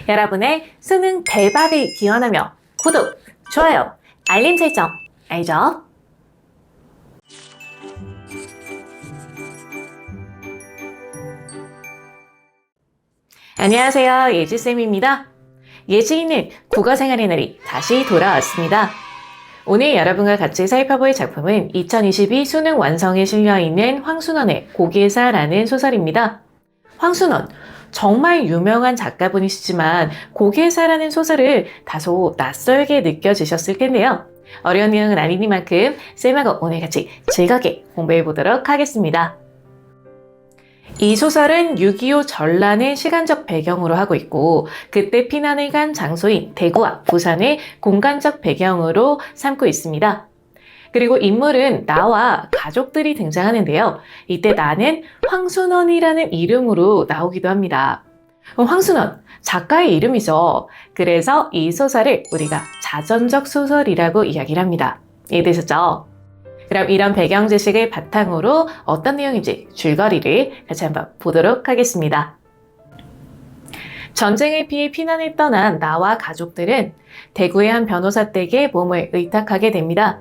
여러분의 수능 대박을 기원하며 구독, 좋아요, 알림 설정, 알죠? 안녕하세요. 예지쌤입니다. 예지인은 국어생활의 날이 다시 돌아왔습니다. 오늘 여러분과 같이 살펴볼 작품은 2022 수능 완성에 실려있는 황순원의 고개사라는 소설입니다. 황순원, 정말 유명한 작가분이시지만 고개사라는 소설을 다소 낯설게 느껴지셨을 텐데요. 어려운 내용은 아니니만큼 쌤하고 오늘 같이 즐겁게 공부해 보도록 하겠습니다. 이 소설은 6.25 전란을 시간적 배경으로 하고 있고 그때 피난을 간 장소인 대구와 부산을 공간적 배경으로 삼고 있습니다. 그리고 인물은 나와 가족들이 등장하는데요. 이때 나는 황순원이라는 이름으로 나오기도 합니다. 황순원, 작가의 이름이죠. 그래서 이 소설을 우리가 자전적 소설이라고 이야기를 합니다. 이해되셨죠? 그럼 이런 배경 지식을 바탕으로 어떤 내용인지 줄거리를 같이 한번 보도록 하겠습니다. 전쟁을 피해 피난을 떠난 나와 가족들은 대구의 한 변호사 댁에 몸을 의탁하게 됩니다.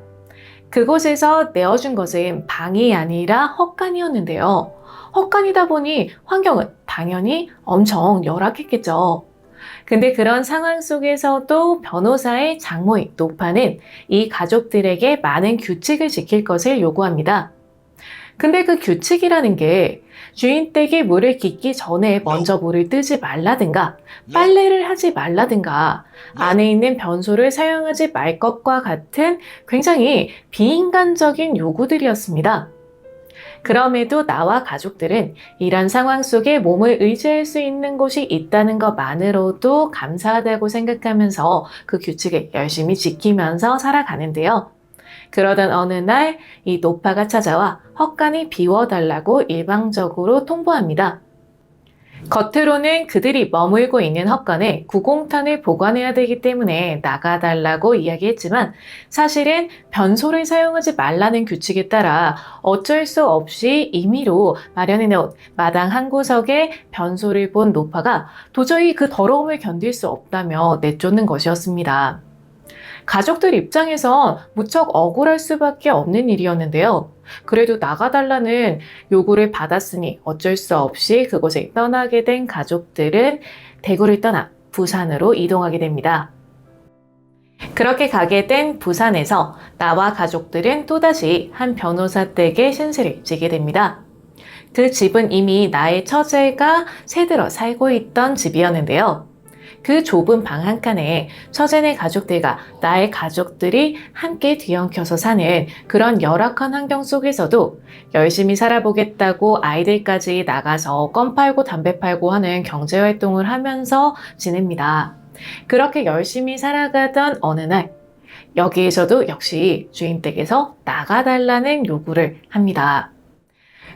그곳에서 내어준 것은 방이 아니라 헛간이었는데요. 헛간이다 보니 환경은 당연히 엄청 열악했겠죠. 근데 그런 상황 속에서도 변호사의 장모인 노파는 이 가족들에게 많은 규칙을 지킬 것을 요구합니다. 근데 그 규칙이라는 게 주인 댁에 물을 깃기 전에 먼저 물을 뜨지 말라든가 빨래를 하지 말라든가 안에 있는 변소를 사용하지 말 것과 같은 굉장히 비인간적인 요구들이었습니다. 그럼에도 나와 가족들은 이런 상황 속에 몸을 의지할 수 있는 곳이 있다는 것만으로도 감사하다고 생각하면서 그 규칙을 열심히 지키면서 살아가는데요. 그러던 어느 날 이 노파가 찾아와 헛간이 비워달라고 일방적으로 통보합니다. 겉으로는 그들이 머물고 있는 헛간에 구공탄을 보관해야 되기 때문에 나가달라고 이야기했지만 사실은 변소를 사용하지 말라는 규칙에 따라 어쩔 수 없이 임의로 마련해놓은 마당 한 구석에 변소를 본 노파가 도저히 그 더러움을 견딜 수 없다며 내쫓는 것이었습니다. 가족들 입장에선 무척 억울할 수밖에 없는 일이었는데요. 그래도 나가달라는 요구를 받았으니 어쩔 수 없이 그곳을 떠나게 된 가족들은 대구를 떠나 부산으로 이동하게 됩니다. 그렇게 가게 된 부산에서 나와 가족들은 또다시 한 변호사 댁에 신세를 지게 됩니다. 그 집은 이미 나의 처제가 새들어 살고 있던 집이었는데요. 그 좁은 방 한 칸에 처제네 가족들과 나의 가족들이 함께 뒤엉켜서 사는 그런 열악한 환경 속에서도 열심히 살아보겠다고 아이들까지 나가서 껌 팔고 담배 팔고 하는 경제활동을 하면서 지냅니다. 그렇게 열심히 살아가던 어느 날 여기에서도 역시 주인 댁에서 나가달라는 요구를 합니다.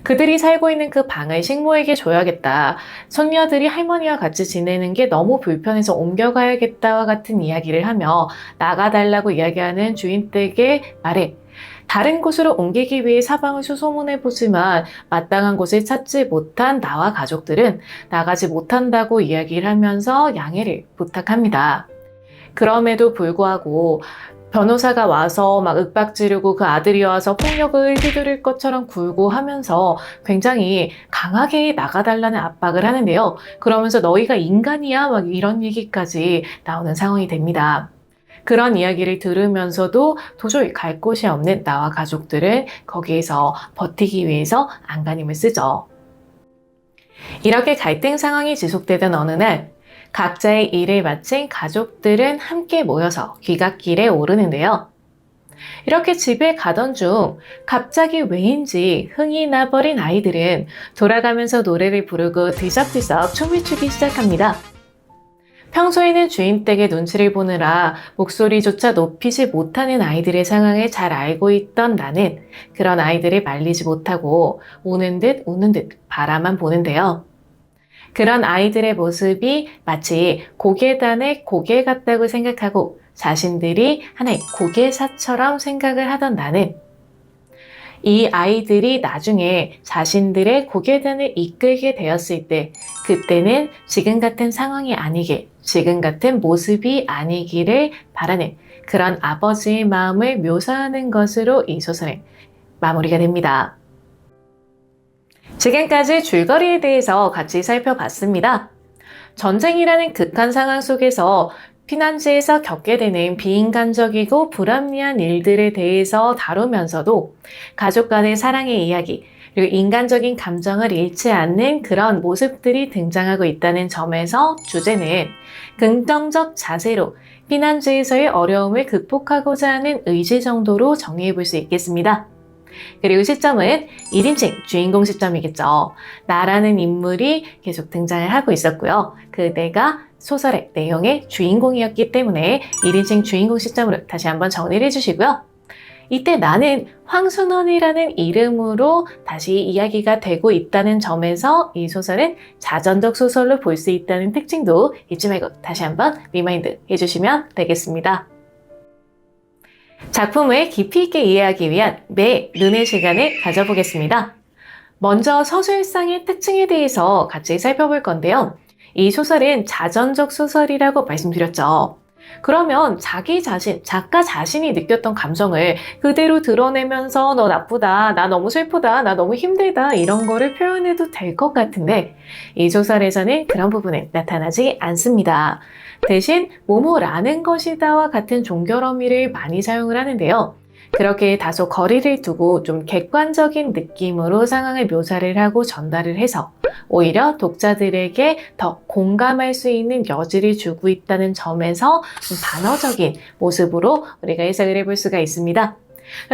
그들이 살고 있는 그 방을 식모에게 줘야겠다. 손녀들이 할머니와 같이 지내는 게 너무 불편해서 옮겨가야겠다와 같은 이야기를 하며 나가달라고 이야기하는 주인 댁의 말에 다른 곳으로 옮기기 위해 사방을 수소문해보지만 마땅한 곳을 찾지 못한 나와 가족들은 나가지 못한다고 이야기를 하면서 양해를 부탁합니다. 그럼에도 불구하고 변호사가 와서 막 윽박 지르고 그 아들이 와서 폭력을 휘두를 것처럼 굴고 하면서 굉장히 강하게 나가달라는 압박을 하는데요. 그러면서 너희가 인간이야? 막 이런 얘기까지 나오는 상황이 됩니다. 그런 이야기를 들으면서도 도저히 갈 곳이 없는 나와 가족들은 거기에서 버티기 위해서 안간힘을 쓰죠. 이렇게 갈등 상황이 지속되던 어느 날 각자의 일을 마친 가족들은 함께 모여서 귀갓길에 오르는데요. 이렇게 집에 가던 중 갑자기 왜인지 흥이 나버린 아이들은 돌아가면서 노래를 부르고 들썩들썩 춤을 추기 시작합니다. 평소에는 주인 댁의 눈치를 보느라 목소리조차 높이지 못하는 아이들의 상황을 잘 알고 있던 나는 그런 아이들을 말리지 못하고 오는 듯 우는 듯 바라만 보는데요. 그런 아이들의 모습이 마치 고개단의 고개 같다고 생각하고 자신들이 하나의 고개사처럼 생각을 하던 나는 이 아이들이 나중에 자신들의 고결단을 이끌게 되었을 때, 그때는 지금 같은 상황이 아니게, 지금 같은 모습이 아니기를 바라는 그런 아버지의 마음을 묘사하는 것으로 이 소설은 마무리가 됩니다. 지금까지 줄거리에 대해서 같이 살펴봤습니다. 전쟁이라는 극한 상황 속에서 피난지에서 겪게 되는 비인간적이고 불합리한 일들에 대해서 다루면서도 가족 간의 사랑의 이야기, 그리고 인간적인 감정을 잃지 않는 그런 모습들이 등장하고 있다는 점에서 주제는 긍정적 자세로 피난지에서의 어려움을 극복하고자 하는 의지 정도로 정리해 볼 수 있겠습니다. 그리고 시점은 1인칭 주인공 시점이겠죠. 나라는 인물이 계속 등장을 하고 있었고요. 그 내가 소설의 내용의 주인공이었기 때문에 1인칭 주인공 시점으로 다시 한번 정리를 해주시고요. 이때 나는 황순원이라는 이름으로 다시 이야기가 되고 있다는 점에서 이 소설은 자전적 소설로 볼 수 있다는 특징도 잊지 말고 다시 한번 리마인드 해주시면 되겠습니다. 작품을 깊이 있게 이해하기 위한 매 눈의 시간을 가져보겠습니다. 먼저 서술상의 특징에 대해서 같이 살펴볼 건데요. 이 소설은 자전적 소설이라고 말씀드렸죠. 그러면 자기 자신, 작가 자신이 느꼈던 감정을 그대로 드러내면서 너 나쁘다, 나 너무 슬프다, 나 너무 힘들다 이런 거를 표현해도 될 것 같은데 이 소설에서는 그런 부분은 나타나지 않습니다. 대신 뭐뭐라는 것이다와 같은 종결어미를 많이 사용을 하는데요. 그렇게 다소 거리를 두고 좀 객관적인 느낌으로 상황을 묘사를 하고 전달을 해서 오히려 독자들에게 더 공감할 수 있는 여지를 주고 있다는 점에서 좀 반어적인 모습으로 우리가 해석을 해볼 수가 있습니다.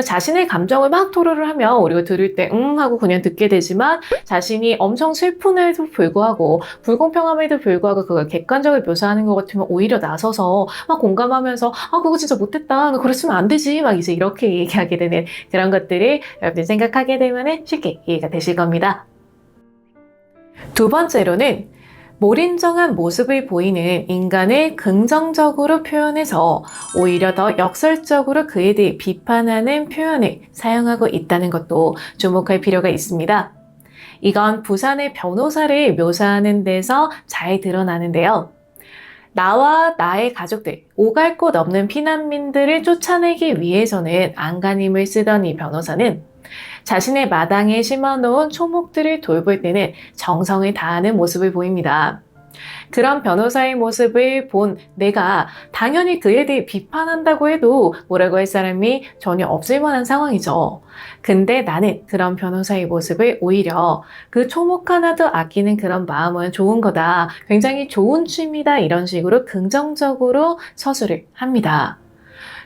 자신의 감정을 막 토로를 하면 우리가 들을 때 하고 그냥 듣게 되지만 자신이 엄청 슬픔에도 불구하고 불공평함에도 불구하고 그걸 객관적으로 묘사하는 것 같으면 오히려 나서서 막 공감하면서 그거 진짜 못했다, 너 그랬으면 안 되지 막 이제 이렇게 얘기하게 되는 그런 것들을 여러분들 생각하게 되면 쉽게 이해가 되실 겁니다. 두 번째로는 몰인정한 모습을 보이는 인간을 긍정적으로 표현해서 오히려 더 역설적으로 그에 대해 비판하는 표현을 사용하고 있다는 것도 주목할 필요가 있습니다. 이건 부산의 변호사를 묘사하는 데서 잘 드러나는데요. 나와 나의 가족들, 오갈 곳 없는 피난민들을 쫓아내기 위해서는 안간힘을 쓰던 이 변호사는 자신의 마당에 심어놓은 초목들을 돌볼 때는 정성을 다하는 모습을 보입니다. 그런 변호사의 모습을 본 내가 당연히 그에 대해 비판한다고 해도 뭐라고 할 사람이 전혀 없을 만한 상황이죠. 근데 나는 그런 변호사의 모습을 오히려 그 초목 하나도 아끼는 그런 마음은 좋은 거다. 굉장히 좋은 취미다. 이런 식으로 긍정적으로 서술을 합니다.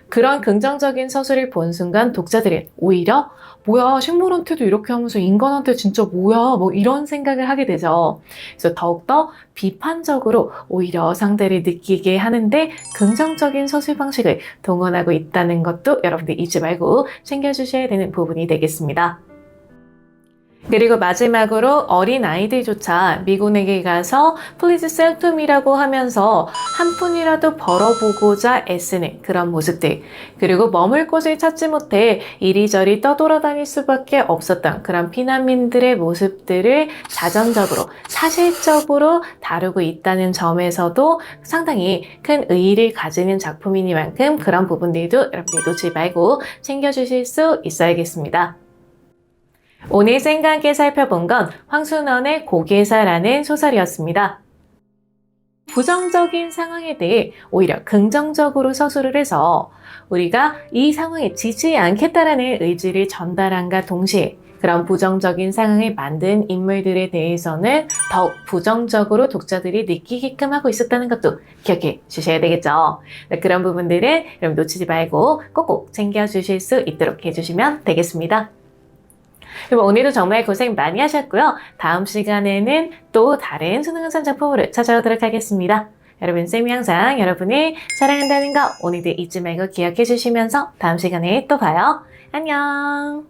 그런 긍정적인 서술을 본 순간 독자들은 오히려 뭐야, 식물한테도 이렇게 하면서 인간한테 진짜 뭐야, 뭐 이런 생각을 하게 되죠. 그래서 더욱더 비판적으로 오히려 상대를 느끼게 하는데 긍정적인 서술 방식을 동원하고 있다는 것도 여러분들 잊지 말고 챙겨주셔야 되는 부분이 되겠습니다. 그리고 마지막으로 어린아이들조차 미군에게 가서 Please sell to me라고 하면서 한 푼이라도 벌어보고자 애쓰는 그런 모습들, 그리고 머물 곳을 찾지 못해 이리저리 떠돌아다닐 수밖에 없었던 그런 피난민들의 모습들을 자전적으로 사실적으로 다루고 있다는 점에서도 상당히 큰 의의를 가지는 작품이니만큼 그런 부분들도 여러분들 놓치지 말고 챙겨주실 수 있어야겠습니다. 오늘 생각에 살펴본 건 황순원의 고개사라는 소설이었습니다. 부정적인 상황에 대해 오히려 긍정적으로 서술을 해서 우리가 이 상황에 지지 않겠다라는 의지를 전달함과 동시에 그런 부정적인 상황을 만든 인물들에 대해서는 더욱 부정적으로 독자들이 느끼게끔 하고 있었다는 것도 기억해 주셔야 되겠죠. 그런 부분들은 여러분 놓치지 말고 꼭꼭 챙겨주실 수 있도록 해주시면 되겠습니다. 그럼 오늘도 정말 고생 많이 하셨고요. 다음 시간에는 또 다른 수능은선 작품으로 찾아오도록 하겠습니다. 여러분, 쌤이 항상 여러분을 사랑한다는 거 오늘도 잊지 말고 기억해 주시면서 다음 시간에 또 봐요. 안녕!